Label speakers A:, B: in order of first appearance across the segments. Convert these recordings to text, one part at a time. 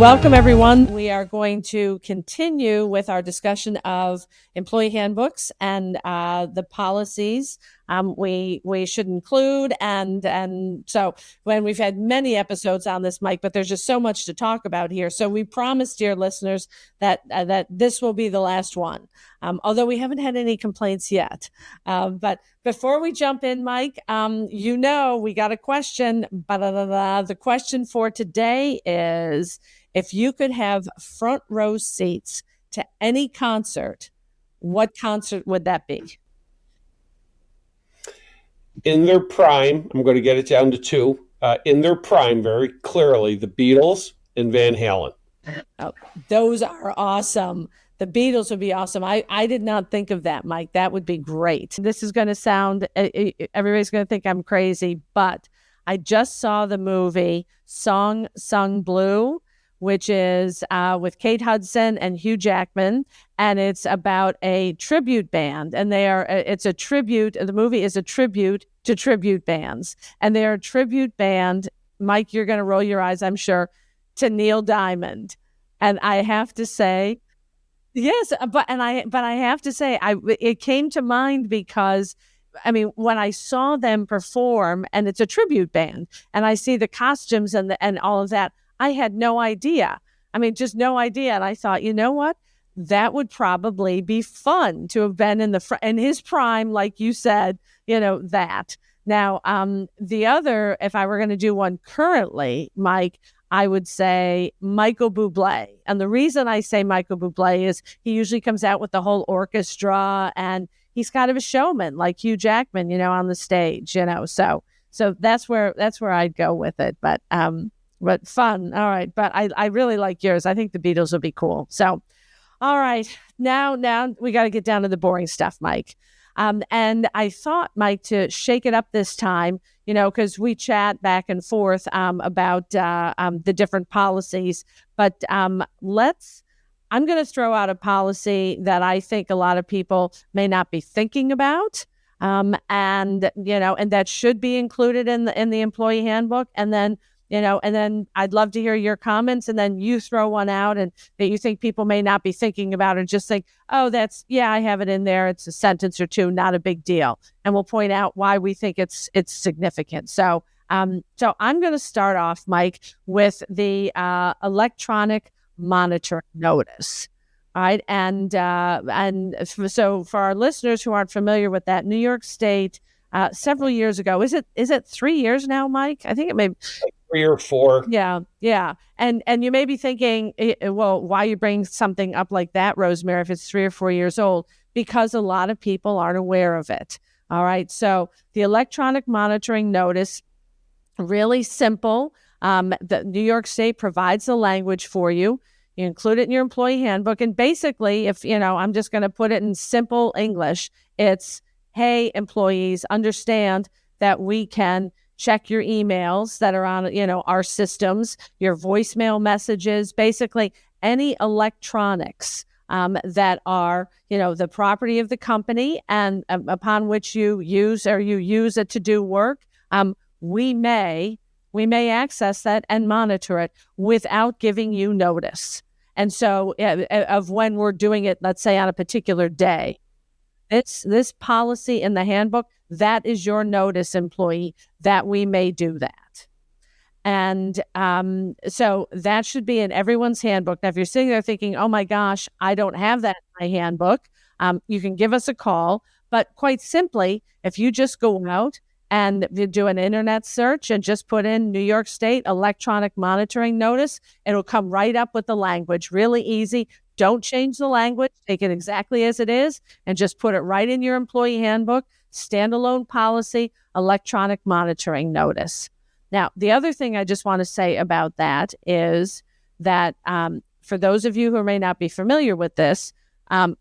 A: Welcome, everyone. We are going to continue with our discussion of employee handbooks and the policies we should include. And so when we've had many episodes on this, Mike, but there's just so much to talk about here. So we promised, dear listeners, that this will be the last one, although we haven't had any complaints yet. But before we jump in, Mike, we got a question. The question for today is, if you could have front row seats to any concert, what concert would that be?
B: In their prime, I'm going to get it down to two. In their prime, very clearly, the Beatles and Van Halen.
A: Oh, those are awesome. The Beatles would be awesome. I did not think of that, Mike. That would be great. This is going to sound, everybody's going to think I'm crazy, but I just saw the movie Song Sung Blue, which is with Kate Hudson and Hugh Jackman, and it's about a tribute band. And it's a tribute. The movie is a tribute to tribute bands, and they're a tribute band. Mike, you're going to roll your eyes, I'm sure, to Neil Diamond. And I have to say, yes, but I have to say, it came to mind because, I mean, when I saw them perform, and it's a tribute band, and I see the costumes and all of that, I had no idea. I mean, just no idea. And I thought, you know what? That would probably be fun to have been in his prime, like you said, that. Now, the other, if I were going to do one currently, Mike, I would say Michael Bublé. And the reason I say Michael Bublé is he usually comes out with the whole orchestra, and he's kind of a showman like Hugh Jackman, on the stage, So that's where I'd go with it. But fun. All right. But I really like yours. I think the Beatles will be cool. So, all right. Now we got to get down to the boring stuff, Mike. And I thought, Mike, to shake it up this time, because we chat back and forth about the different policies. But I'm going to throw out a policy that I think a lot of people may not be thinking about. And that should be included in the employee handbook. And then I'd love to hear your comments, and then you throw one out and that you think people may not be thinking about, or just think, oh, I have it in there. It's a sentence or two, not a big deal. And we'll point out why we think it's significant. So I'm going to start off, Mike, with the electronic monitoring notice. All right. And so for our listeners who aren't familiar with that, New York State, several years ago, is it 3 years now, Mike? I think it may be
B: 3 or 4.
A: Yeah. And you may be thinking, well, why you bring something up like that, Rosemary, if it's 3 or 4 years old? Because a lot of people aren't aware of it. All right. So the electronic monitoring notice, really simple. The New York State provides the language for you. You include it in your employee handbook. And basically, if, I'm just going to put it in simple English, it's, hey, employees, understand that we can check your emails that are on, our systems, your voicemail messages, basically any electronics that are, the property of the company and upon which you use it to do work. We may access that and monitor it without giving you notice. And so of when we're doing it, let's say on a particular day. This policy in the handbook, that is your notice, employee, that we may do that. And so that should be in everyone's handbook. Now, if you're sitting there thinking, oh my gosh, I don't have that in my handbook, you can give us a call. But quite simply, if you just go out and you do an internet search and just put in New York State electronic monitoring notice, it'll come right up with the language. Really easy. Don't change the language. Take it exactly as it is and just put it right in your employee handbook. Standalone policy, electronic monitoring notice. Now, the other thing I just want to say about that is that for those of you who may not be familiar with this, every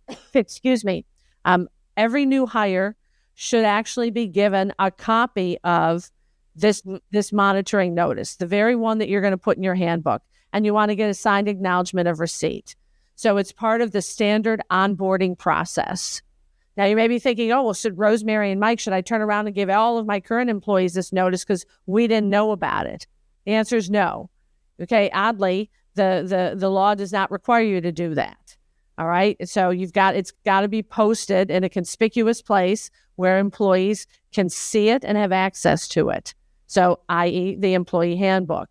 A: new hire should actually be given a copy of this monitoring notice, the very one that you're going to put in your handbook. And you want to get a signed acknowledgement of receipt. So it's part of the standard onboarding process. Now, you may be thinking, oh, well, should Rosemary and Mike, should I turn around and give all of my current employees this notice because we didn't know about it? The answer is no. Okay, oddly, The law does not require you to do that. All right. So it's got to be posted in a conspicuous place where employees can see it and have access to it. So, i.e., the employee handbook.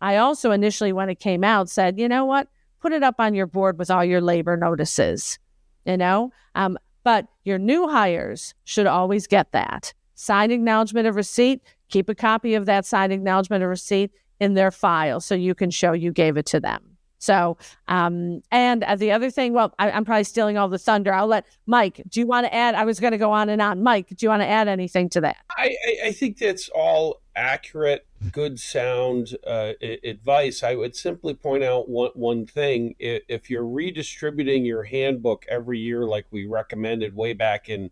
A: I also initially, when it came out, said, you know what? Put it up on your board with all your labor notices, but your new hires should always get that. Signed acknowledgement of receipt, keep a copy of that signed acknowledgement of receipt in their file so you can show you gave it to them. So, and the other thing, well, I'm probably stealing all the thunder. I'll let Mike, do you want to add? I was going to go on and on. Mike, do you want to add anything to that?
B: I think that's all accurate, good, sound advice. I would simply point out one thing. If you're redistributing your handbook every year, like we recommended way back in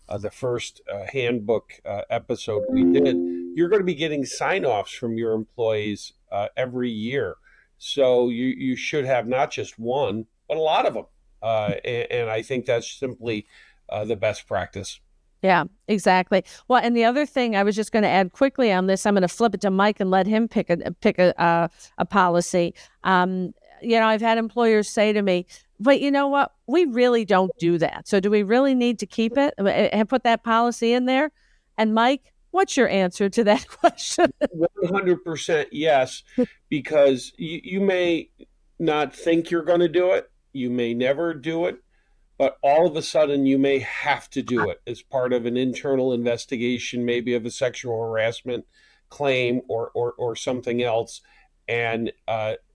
B: the first handbook episode we did, you're going to be getting sign-offs from your employees every year. So you should have not just one, but a lot of them. And I think that's simply the best practice.
A: Yeah, exactly. Well, and the other thing I was just going to add quickly on this, I'm going to flip it to Mike and let him pick a policy. I've had employers say to me, but you know what? We really don't do that. So do we really need to keep it and put that policy in there? And Mike, what's your answer to that question?
B: 100% yes, because you may not think you're going to do it. You may never do it, but all of a sudden you may have to do it as part of an internal investigation, maybe of a sexual harassment claim or something else. And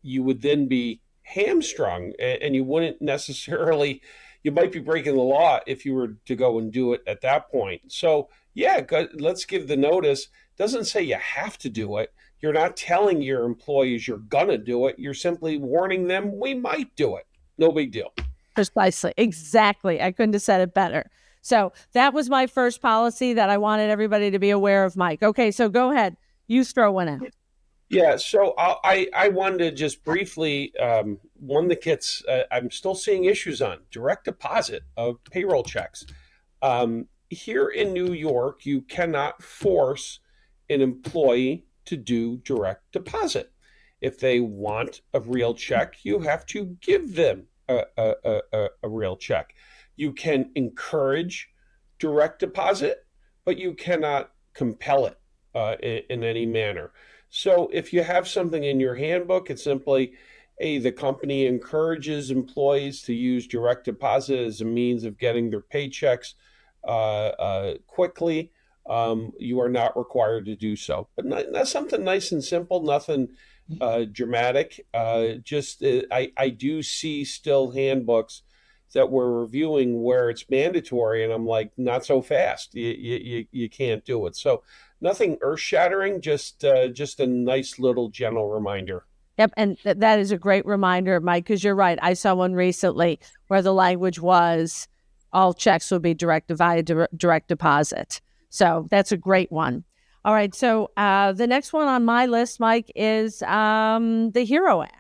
B: you would then be hamstrung, and you wouldn't necessarily, you might be breaking the law if you were to go and do it at that point. So yeah, let's give the notice. Doesn't say you have to do it. You're not telling your employees you're gonna do it. You're simply warning them we might do it. No big deal.
A: Precisely. Exactly. I couldn't have said it better. So that was my first policy that I wanted everybody to be aware of, Mike. Okay, so go ahead. You throw one out.
B: Yeah, so I wanted to just briefly, one that gets, I'm still seeing issues on direct deposit of payroll checks. Here in New York, you cannot force an employee to do direct deposit. If they want a real check, you have to give them a real check. You can encourage direct deposit, but you cannot compel it in any manner. So if you have something in your handbook, it's simply, hey, the company encourages employees to use direct deposit as a means of getting their paychecks quickly. You are not required to do so. But that's something nice and simple, nothing dramatic. I do see still handbooks that we're reviewing where it's mandatory, and I'm like, not so fast. You can't do it. So nothing earth-shattering, just a nice little gentle reminder.
A: Yep, and that is a great reminder, Mike, because you're right. I saw one recently where the language was all checks will be directed via direct deposit. So that's a great one. All right, so the next one on my list, Mike, is the HERO Act.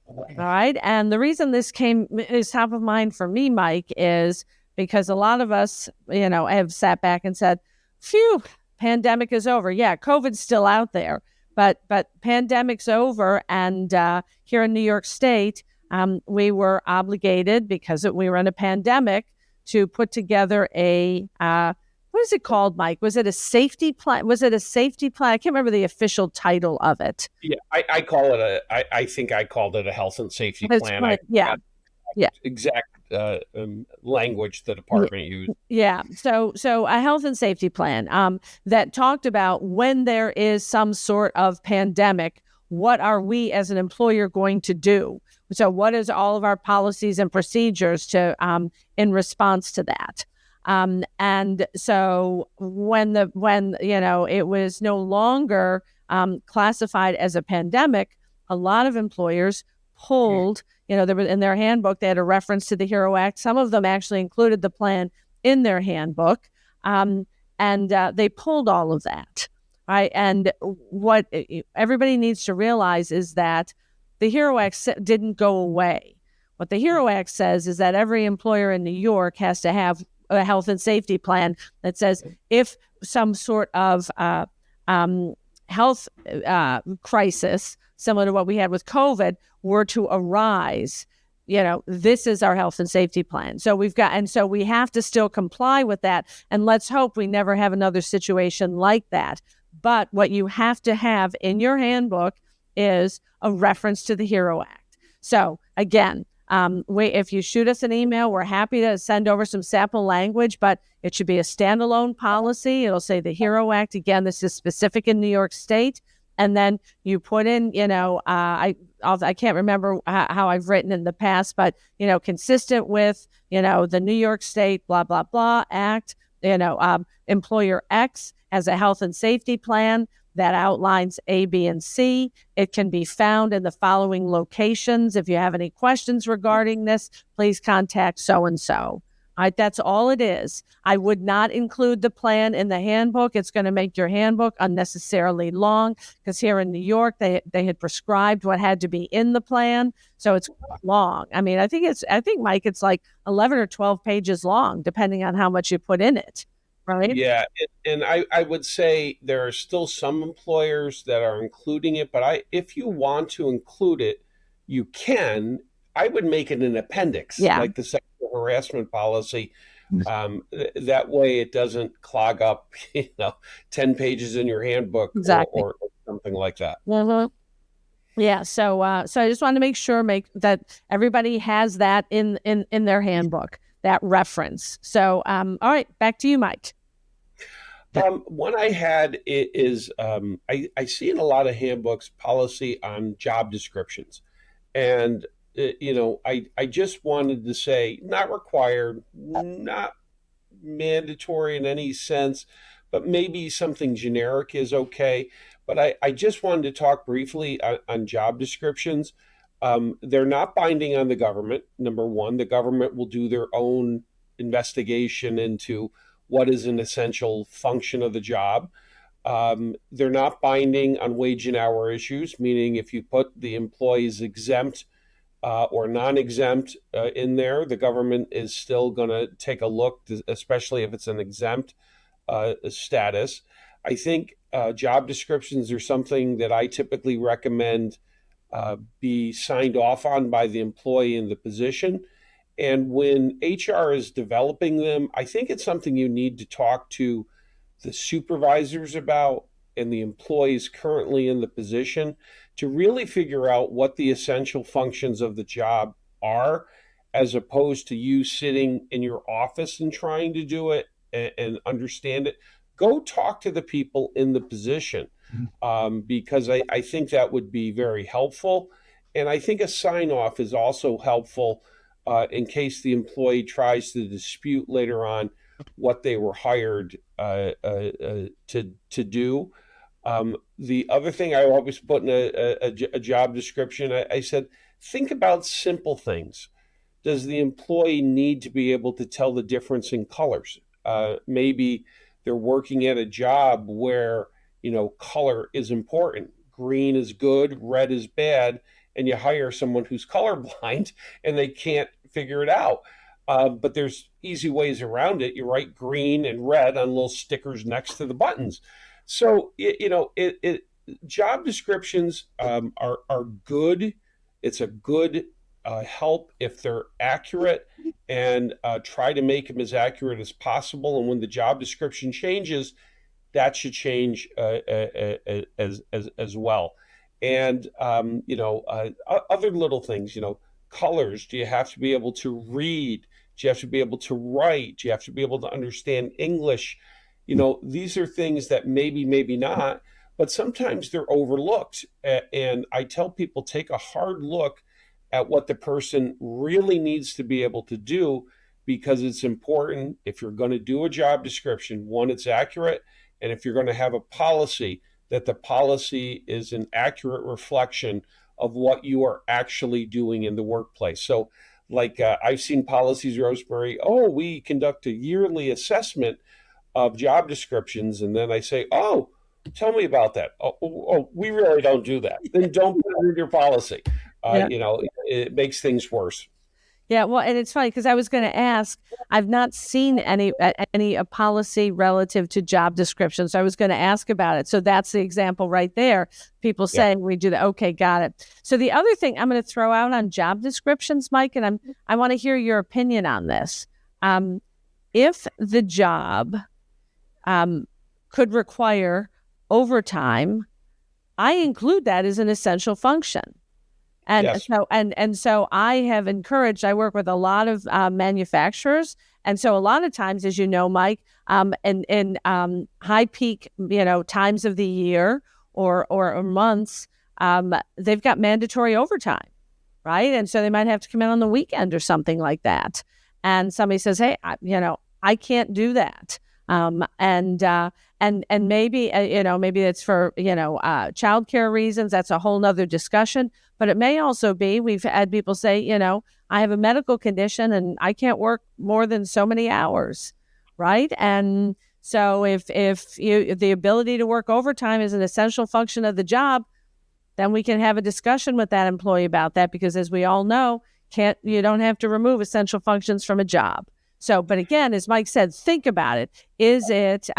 A: All right, and the reason this is top of mind for me, Mike, is because a lot of us, have sat back and said, phew, pandemic is over. Yeah, COVID's still out there, but pandemic's over. And here in New York State, we were obligated, because we were in a pandemic, to put together a, what is it called, Mike? Was it a safety plan? I can't remember the official title of it.
B: Yeah, I call it I think I called it a health and safety plan.
A: Right. Yeah.
B: Exact language the department used.
A: Yeah. So a health and safety plan that talked about when there is some sort of pandemic, what are we as an employer going to do? So what is all of our policies and procedures in response to that? And so when it was no longer classified as a pandemic, a lot of employers pulled, there was in their handbook, they had a reference to the HERO Act. Some of them actually included the plan in their handbook, and they pulled all of that. Right. And what everybody needs to realize is that the HERO Act didn't go away. What the HERO Act says is that every employer in New York has to have a health and safety plan that says if some sort of health crisis, similar to what we had with COVID, were to arise, this is our health and safety plan. So we have to still comply with that. And let's hope we never have another situation like that. But what you have to have in your handbook is a reference to the HERO Act. So again, if you shoot us an email, we're happy to send over some sample language, but it should be a standalone policy. It'll say the HERO Act. Again, this is specific in New York State. And then you put in, I can't remember how I've written in the past, but, consistent with, the New York State, blah, blah, blah Act, employer X has a health and safety plan that outlines A, B, and C. It can be found in the following locations. If you have any questions regarding this, please contact so-and-so. All right, that's all it is. I would not include the plan in the handbook. It's going to make your handbook unnecessarily long, because here in New York, they had prescribed what had to be in the plan. So it's long. I mean, I think, Mike, it's like 11 or 12 pages long, depending on how much you put in it. Right?
B: Yeah, and I would say there are still some employers that are including it, but if you want to include it, you can. I would make it an appendix, like the sexual harassment policy. That way it doesn't clog up, 10 pages in your handbook,
A: exactly.
B: or something like that.
A: Mm-hmm. Yeah. So I just want to make sure that everybody has that in their handbook, that reference. So, all right, back to you, Mike.
B: One I had is I see in a lot of handbooks policy on job descriptions. And, I just wanted to say not required, not mandatory in any sense, but maybe something generic is okay. But I just wanted to talk briefly on job descriptions. They're not binding on the government. Number one, the government will do their own investigation into what is an essential function of the job. They're not binding on wage and hour issues, meaning if you put the employees exempt or non-exempt in there, the government is still going to take a look, especially if it's an exempt status. I think job descriptions are something that I typically recommend be signed off on by the employee in the position. And when HR is developing them, I think it's something you need to talk to the supervisors about and the employees currently in the position to really figure out what the essential functions of the job are, as opposed to you sitting in your office and trying to do it and understand it. Go talk to the people in the position, because I think that would be very helpful. And I think a sign off is also helpful in case the employee tries to dispute later on what they were hired to do. The other thing I always put in a job description, I said, think about simple things. Does the employee need to be able to tell the difference in colors? Maybe they're working at a job where, color is important. Green is good, red is bad, and you hire someone who's colorblind and they can't figure it out. But there's easy ways around it. You write green and red on little stickers next to the buttons. So, job descriptions are good. It's a good help if they're accurate, and try to make them as accurate as possible. And when the job description changes, that should change as well. And, other little things, colors. Do you have to be able to read? Do you have to be able to write? Do you have to be able to understand English? These are things that maybe not, but sometimes they're overlooked. And I tell people, take a hard look at what the person really needs to be able to do, because it's important. If you're going to do a job description, one, it's accurate. And if you're going to have a policy, that the policy is an accurate reflection of what you are actually doing in the workplace. So like I've seen policies, Rosemary, we conduct a yearly assessment of job descriptions. And then I say, tell me about that. We really don't do that. Then don't put it in your policy.
A: Yeah.
B: It makes things worse.
A: Yeah, well, and it's funny because I was going to ask. I've not seen any a policy relative to job description, so I was going to ask about it. So that's the example right there. People
B: Yeah.
A: saying we do that. Okay, got it. So the other thing I'm going to throw out on job descriptions, Mike, and I want to hear your opinion on this. Um, if the job could require overtime, I include that as an essential function. And
B: Yes.
A: so I have encouraged. I work with a lot of manufacturers, and so a lot of times, as you know, Mike, in high peak, times of the year or months, they've got mandatory overtime, right? And so they might have to come in on the weekend or something like that. And somebody says, "Hey, I can't do that." And maybe maybe it's for childcare reasons. That's a whole nother discussion. But it may also be, we've had people say, I have a medical condition and I can't work more than so many hours, right? And so if the ability to work overtime is an essential function of the job, then we can have a discussion with that employee about that, because as we all know, you don't have to remove essential functions from a job. So, but again, as Mike said, think about it. Is it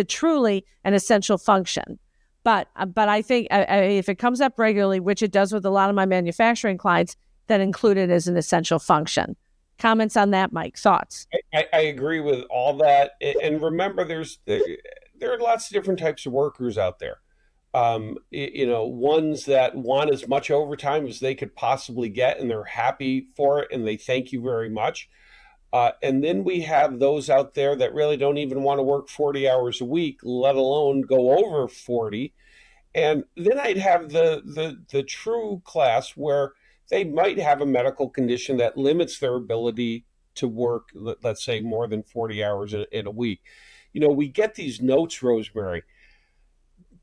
A: truly an essential function? But I think if it comes up regularly, which it does with a lot of my manufacturing clients, then include it as an essential function. Comments on that, Mike? Thoughts?
B: I agree with all that. And remember, there are lots of different types of workers out there. Ones that want as much overtime as they could possibly get, and they're happy for it, and they thank you very much. And then we have those out there that really don't even want to work 40 hours a week, let alone go over 40. And then I'd have the true class where they might have a medical condition that limits their ability to work, let's say, more than 40 hours in a week. We get these notes, Rosemary.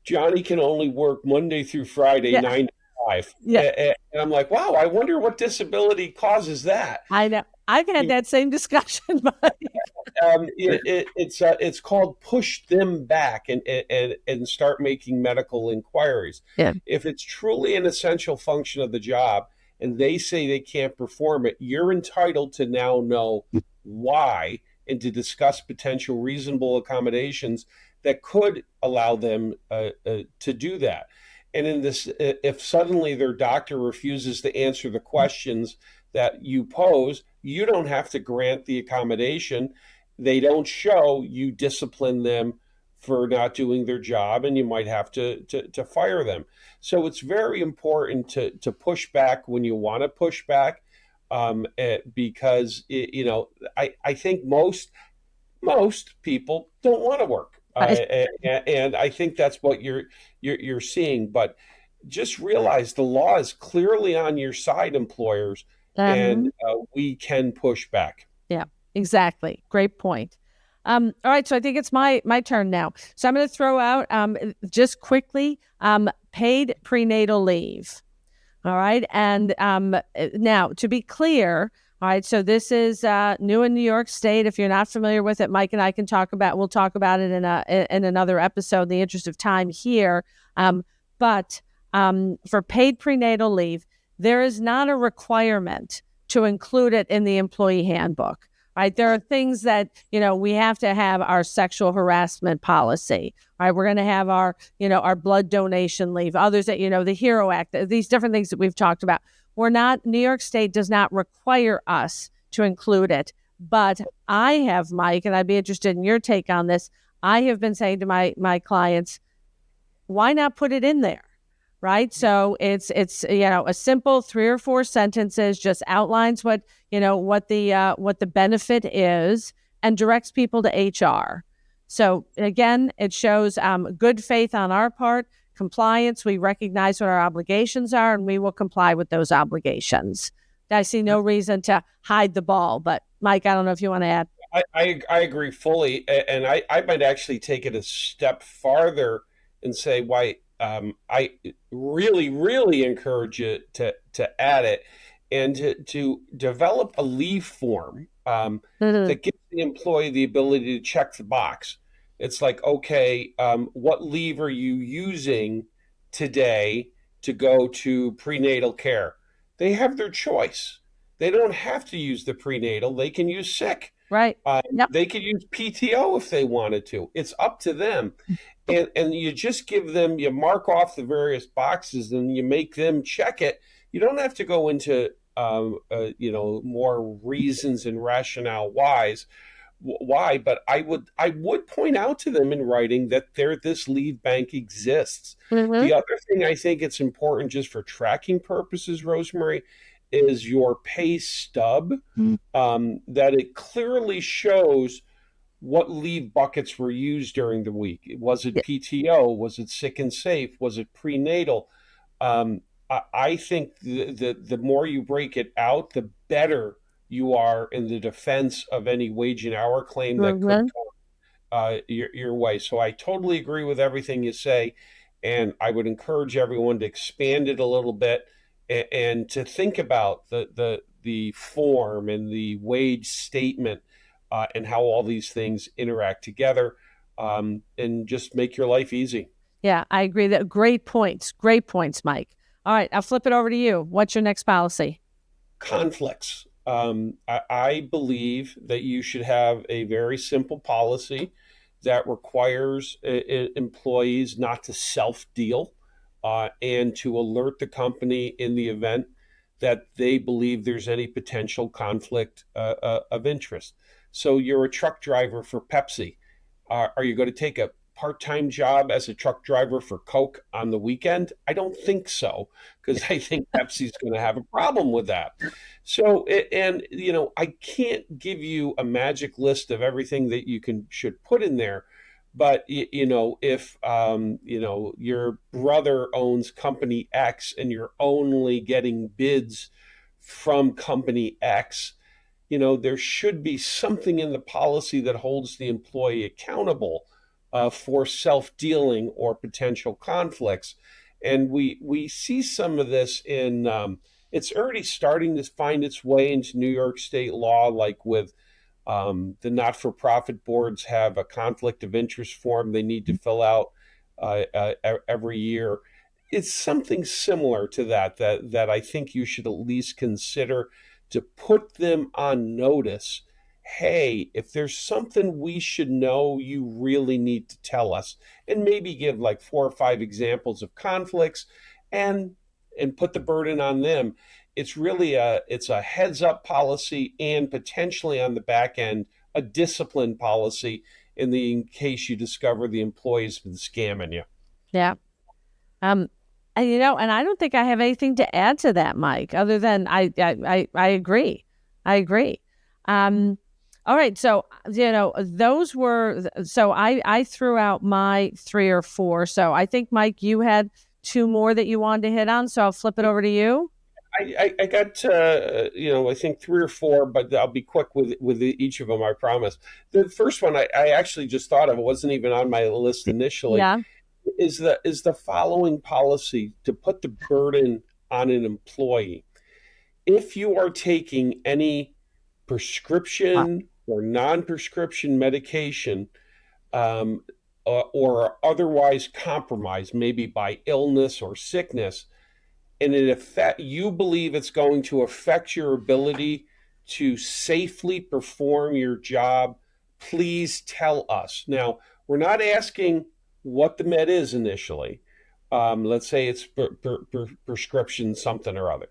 B: Johnny can only work Monday through Friday,
A: Yeah.
B: 9 to 5.
A: Yeah.
B: And I'm like, wow, I wonder what disability causes that.
A: I know. I've had that same discussion, but
B: it's called push them back and start making medical inquiries.
A: yeah.
B: If it's truly an essential function of the job and they say they can't perform it, you're entitled to now know why and to discuss potential reasonable accommodations that could allow them to do that. And in this, if suddenly their doctor refuses to answer the questions that you pose, you don't have to grant the accommodation. They don't show, you discipline them for not doing their job, and you might have to fire them. So it's very important to push back when you want to push back, because I think most people don't want to work, and I think that's what you're seeing. But just realize the law is clearly on your side, employers, and we can push back.
A: Yeah, exactly. Great point. All right, so I think it's my turn now. So I'm going to throw out just quickly paid prenatal leave. All right, and now to be clear, all right, so this is new in New York State. If you're not familiar with it, Mike and I we'll talk about it in another episode in the interest of time here. But for paid prenatal leave, there is not a requirement to include it in the employee handbook. Right. There are things that, we have to have our sexual harassment policy. Right. We're going to have our blood donation leave, others that, the HERO Act, these different things that we've talked about. New York State does not require us to include it. But I have, Mike, and I'd be interested in your take on this. I have been saying to my clients, why not put it in there? Right. So it's a simple 3 or 4 sentences, just outlines what the benefit is and directs people to HR. So again, it shows good faith on our part, compliance. We recognize what our obligations are, and we will comply with those obligations. I see no reason to hide the ball. But Mike, I don't know if you want to add.
B: I agree fully, and I might actually take it a step farther and say why. I really, really encourage you to add it and to develop a leave form that gives the employee the ability to check the box. It's like, okay, what leave are you using today to go to prenatal care? They have their choice. they don't have to use the prenatal. They can use sick.
A: Right. Yep.
B: They could use PTO if they wanted to. It's up to them. And you just give them, you mark off the various boxes and you make them check it. You don't have to go into, more reasons and rationale why, but I would point out to them in writing that this leave bank exists.
A: Mm-hmm.
B: The other thing I think it's important just for tracking purposes, Rosemary, is your pay stub, that it clearly shows what leave buckets were used during the week. Was it
A: Yeah.
B: PTO? Was it sick and safe? Was it prenatal? I think the more you break it out, the better you are in the defense of any wage and hour claim that could
A: Mm-hmm.
B: come your way. So I totally agree with everything you say, and I would encourage everyone to expand it a little bit and to think about the form and the wage statement, and how all these things interact together, and just make your life easy.
A: Yeah, I agree. That great points. Great points, Mike. All right, I'll flip it over to you. What's your next policy?
B: Conflicts. I believe that you should have a very simple policy that requires employees not to self deal, and to alert the company in the event that they believe there's any potential conflict of interest. So you're a truck driver for Pepsi. Are you going to take a part-time job as a truck driver for Coke on the weekend? I don't think so, because I think Pepsi's going to have a problem with that. So, and I can't give you a magic list of everything that you should put in there, but if your brother owns company X and you're only getting bids from company X, there should be something in the policy that holds the employee accountable for self-dealing or potential conflicts. And we see some of this in, it's already starting to find its way into New York state law, like with the not-for-profit boards have a conflict of interest form they need to fill out every year. It's something similar to that I think you should at least consider, to put them on notice. Hey, if there's something we should know, you really need to tell us, and maybe give like 4 or 5 examples of conflicts, and put the burden on them. It's really it's a heads up policy, and potentially on the back end a discipline policy in case you discover the employee's been scamming you.
A: Yeah. Um, and I don't think I have anything to add to that, Mike, other than I agree. I agree. All right. So, those were, so I threw out my 3 or 4. So I think, Mike, you had 2 more that you wanted to hit on. So I'll flip it over to you.
B: I got I think 3 or 4, but I'll be quick with each of them. I promise. The first one I actually just thought of. It wasn't even on my list initially.
A: Yeah.
B: Is the following policy, to put the burden on an employee. If you are taking any prescription or non-prescription medication, or otherwise compromised, maybe by illness or sickness, and you believe it's going to affect your ability to safely perform your job, please tell us. Now, we're not asking what the med is initially. Let's say it's prescription something or other.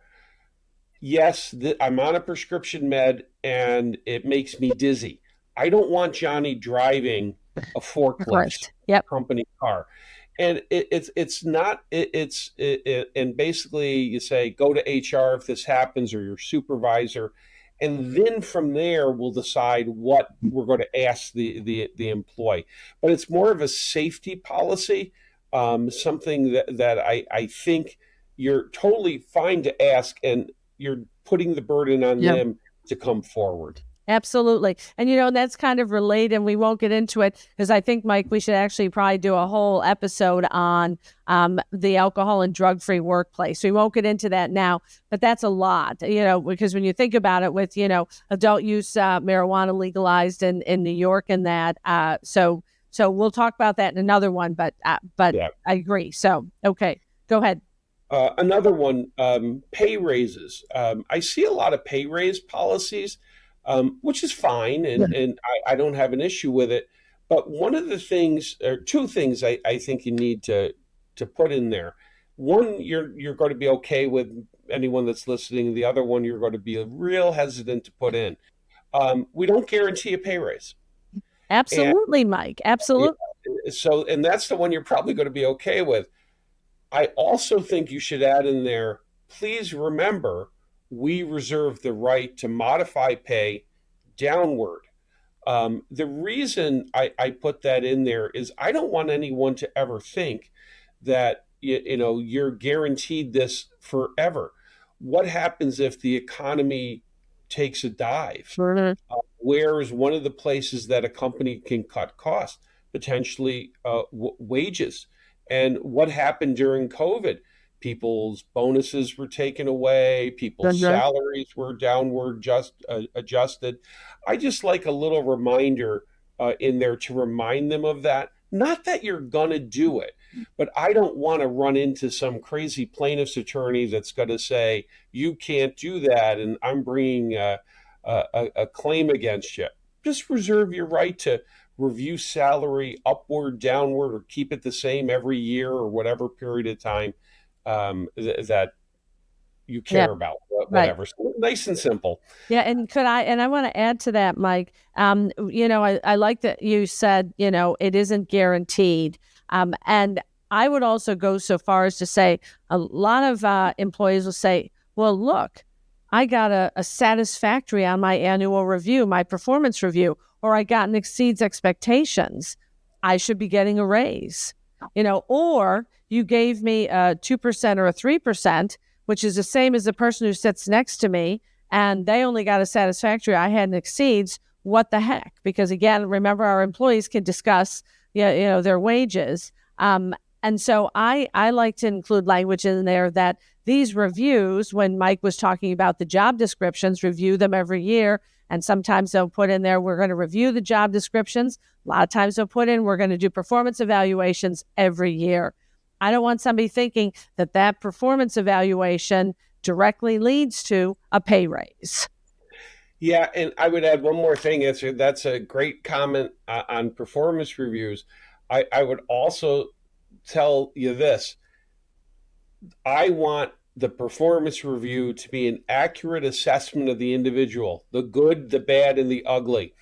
B: Yes, I'm on a prescription med and it makes me dizzy. I don't want Johnny driving a forklift
A: Yep.
B: company car. And it's not, and basically you say, go to HR if this happens, or your supervisor. And then from there, we'll decide what we're going to ask the employee. But it's more of a safety policy, something that I think you're totally fine to ask, and you're putting the burden on them to come forward.
A: Absolutely. And, that's kind of related, and we won't get into it because I think, Mike, we should actually probably do a whole episode on the alcohol and drug-free workplace. So we won't get into that now, but that's a lot, because when you think about it with, adult use marijuana legalized in New York and that. So we'll talk about that in another one, but
B: Yeah.
A: I agree. So, okay, go ahead.
B: Another one, pay raises. I see a lot of pay raise policies, which is fine,
A: Yeah.
B: and I don't have an issue with it. But one of the things, or two things, I think you need to put in there. One, you're going to be okay with anyone that's listening. The other one, you're going to be real hesitant to put in. We don't guarantee a pay raise, and
A: Absolutely, Mike.
B: yeah,
A: Absolutely.
B: so and that's the one you're probably going to be okay with. I also think you should add in there, please remember, we reserve the right to modify pay downward. The reason I put that in there is I don't want anyone to ever think that you're guaranteed this forever. What happens if the economy takes a dive?
A: Mhm.
B: Where is one of the places that a company can cut costs? Potentially wages. And what happened during COVID? People's bonuses were taken away, people's
A: Mhm.
B: salaries were downward adjusted. I just like a little reminder in there to remind them of that. Not that you're going to do it, but I don't want to run into some crazy plaintiff's attorney that's going to say, you can't do that, and I'm bringing a claim against you. Just reserve your right to review salary upward, downward, or keep it the same every year or whatever period of time that you
A: Yeah.
B: care about,
A: Right.
B: whatever. So nice and simple.
A: Yeah, and I want to add to that, Mike. I like that you said, it isn't guaranteed. And I would also go so far as to say a lot of employees will say, well, look, I got a satisfactory on my annual review, my performance review, or I got an exceeds expectations. I should be getting a raise, or you gave me a 2% or a 3%, which is the same as the person who sits next to me and they only got a satisfactory, I had an exceeds. What the heck? Because again, remember our employees can discuss, their wages. And so I like to include language in there that these reviews, when Mike was talking about the job descriptions, review them every year. And sometimes they'll put in there, we're going to review the job descriptions. A lot of times they'll put in, we're going to do performance evaluations every year. I don't want somebody thinking that performance evaluation directly leads to a pay raise.
B: Yeah, and I would add one more thing. That's a great comment on performance reviews. I would also tell you this. I want the performance review to be an accurate assessment of the individual, the good, the bad, and the ugly.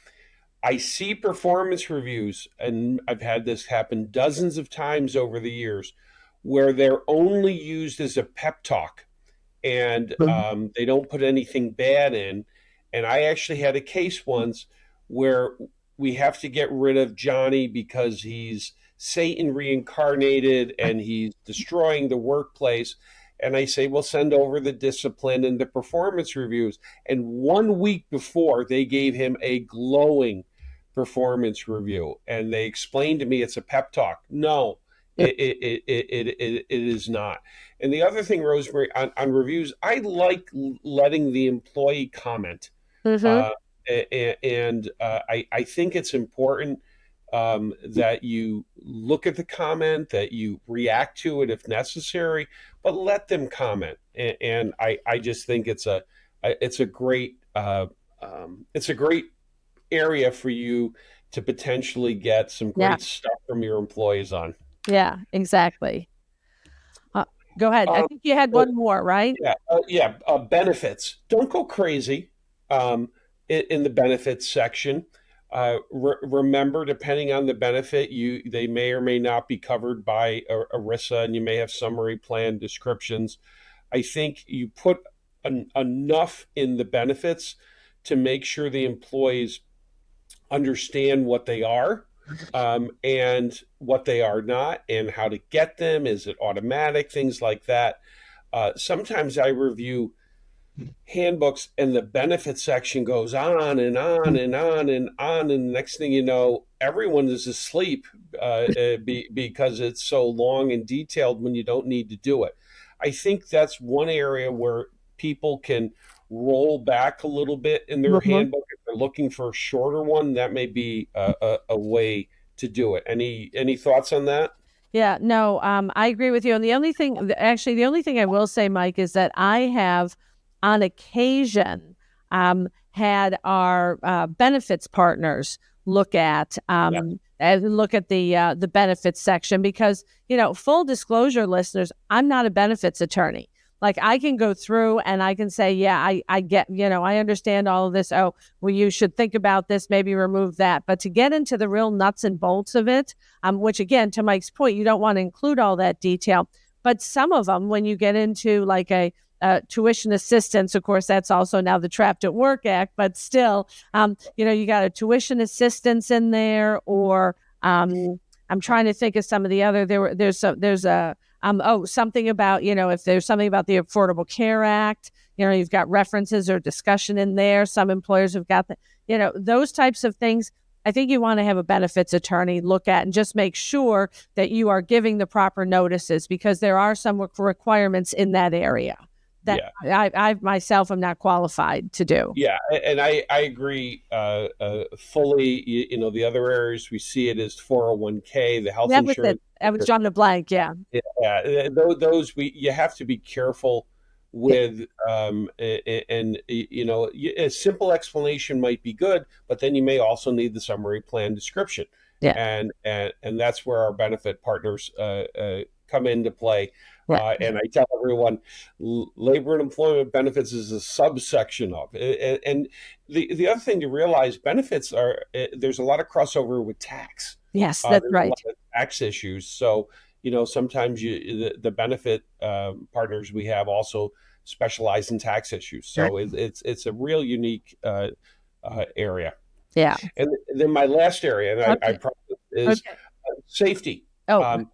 B: I see performance reviews, and I've had this happen dozens of times over the years, where they're only used as a pep talk and they don't put anything bad in. And I actually had a case once where we have to get rid of Johnny because he's Satan reincarnated and he's destroying the workplace. And I say, well, send over the discipline and the performance reviews. And 1 week before, they gave him a glowing performance review. And they explained to me it's a pep talk. No, it is not. And the other thing, Rosemary, on reviews, I like letting the employee comment.
A: Mm-hmm.
B: Uh, I think it's important that you look at the comment, that you react to it if necessary, but let them comment. And I just think it's a great it's a great area for you to potentially get some
A: Yeah.
B: great stuff from your employees on.
A: Yeah, exactly. Uh, Go ahead. I
B: Um,
A: think you had
B: uh,
A: one more, right?
B: yeah, benefits. Don't go crazy in the benefits section. Remember, depending on the benefit, they may or may not be covered by ERISA, and you may have summary plan descriptions. I think you put enough in the benefits to make sure the employees understand what they are and what they are not, and how to get them. Is it automatic? Things like that. Sometimes I review handbooks and the benefit section goes on and on and on and on. And the next thing you know, everyone is asleep because it's so long and detailed when you don't need to do it. I think that's one area where people can roll back a little bit in their
A: Mhm.
B: handbook. If they're looking for a shorter one, that may be a way to do it. Any thoughts on that?
A: Yeah, no, I agree with you. And the only thing I will say, Mike, is that I have on occasion had our benefits partners look at
B: Yeah.
A: the benefits section because, full disclosure, listeners, I'm not a benefits attorney. Like I can go through and I can say, yeah, I get, I understand all of this. Oh, well, you should think about this, maybe remove that. But to get into the real nuts and bolts of it, which again, to Mike's point, you don't want to include all that detail. But some of them, when you get into like a tuition assistance, of course, that's also now the Trapped at Work Act, but still, you got a tuition assistance in there, or I'm trying to think of some of the other. There's a something about, if there's something about the Affordable Care Act, you've got references or discussion in there. Some employers have got those types of things. I think you want to have a benefits attorney look at and just make sure that you are giving the proper notices, because there are some requirements in that area that I myself am not qualified to do.
B: Yeah, and I agree fully. The other areas we see it as 401k, the health insurance.
A: I was drawing a blank. Yeah.
B: Yeah, those you have to be careful with, and a simple explanation might be good, but then you may also need the summary plan description.
A: Yeah.
B: And that's where our benefit partners come into play.
A: Right.
B: And I tell everyone, labor and employment benefits is a subsection of it. And the other thing to realize, benefits there's a lot of crossover with tax.
A: Yes, that's right.
B: A lot of tax issues. So, sometimes the benefit partners we have also specialize in tax issues. So it's a real unique area.
A: Yeah.
B: And then my last area, and I promise, is safety.
A: Oh.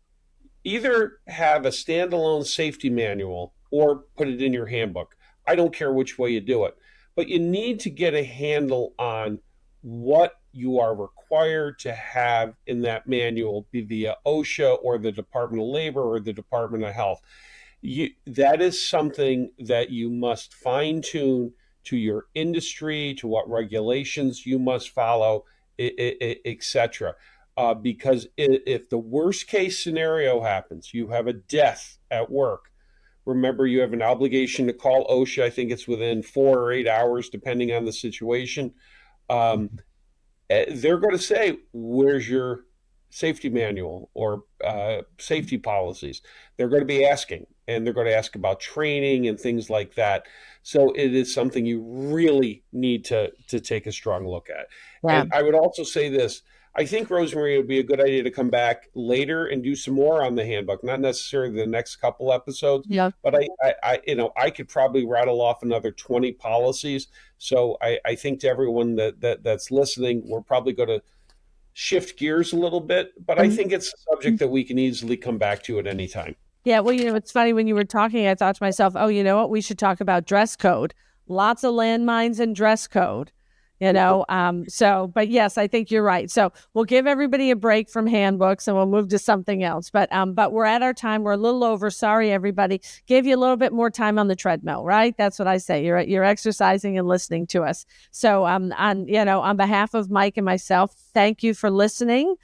B: Either have a standalone safety manual or put it in your handbook. I don't care which way you do it, but you need to get a handle on what you are required to have in that manual, be via OSHA or the Department of Labor or the Department of Health. That is something that you must fine tune to your industry, to what regulations you must follow, etc. Because if the worst case scenario happens, you have a death at work, remember you have an obligation to call OSHA. I think it's within 4 or 8 hours, depending on the situation. They're going to say, where's your safety manual or safety policies? They're going to be asking, and they're going to ask about training and things like that. So it is something you really need to take a strong look at. Yeah. And I would also say this. I think, Rosemary, it would be a good idea to come back later and do some more on the handbook, not necessarily the next couple episodes, but I could probably rattle off another 20 policies. So I think to everyone that's listening, we're probably going to shift gears a little bit, but I think it's a subject that we can easily come back to at any time.
A: Yeah, well, it's funny, when you were talking, I thought to myself, oh, you know what, we should talk about dress code. Lots of landmines and dress code. But yes, I think you're right. So we'll give everybody a break from handbooks and we'll move to something else. But we're at our time. We're a little over. Sorry, everybody. Gave you a little bit more time on the treadmill, right? That's what I say. You're exercising and listening to us. So on behalf of Mike and myself, thank you for listening.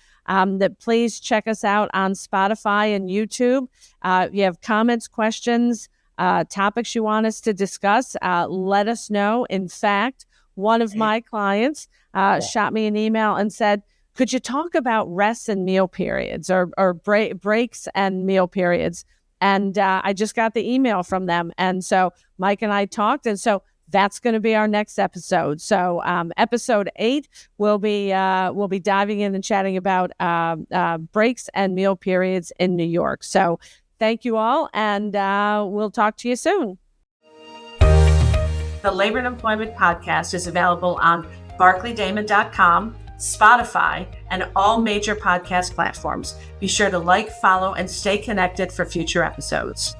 A: Please check us out on Spotify and YouTube. If you have comments, questions, topics you want us to discuss, let us know. In fact, one of my clients shot me an email and said, could you talk about rest and meal periods or breaks and meal periods? And I just got the email from them. And so Mike and I talked. And so that's going to be our next episode. So episode 8, we'll be diving in and chatting about breaks and meal periods in New York. So thank you all. And we'll talk to you soon. The Labor and Employment Podcast is available on barclaydamon.com, Spotify, and all major podcast platforms. Be sure to like, follow, and stay connected for future episodes.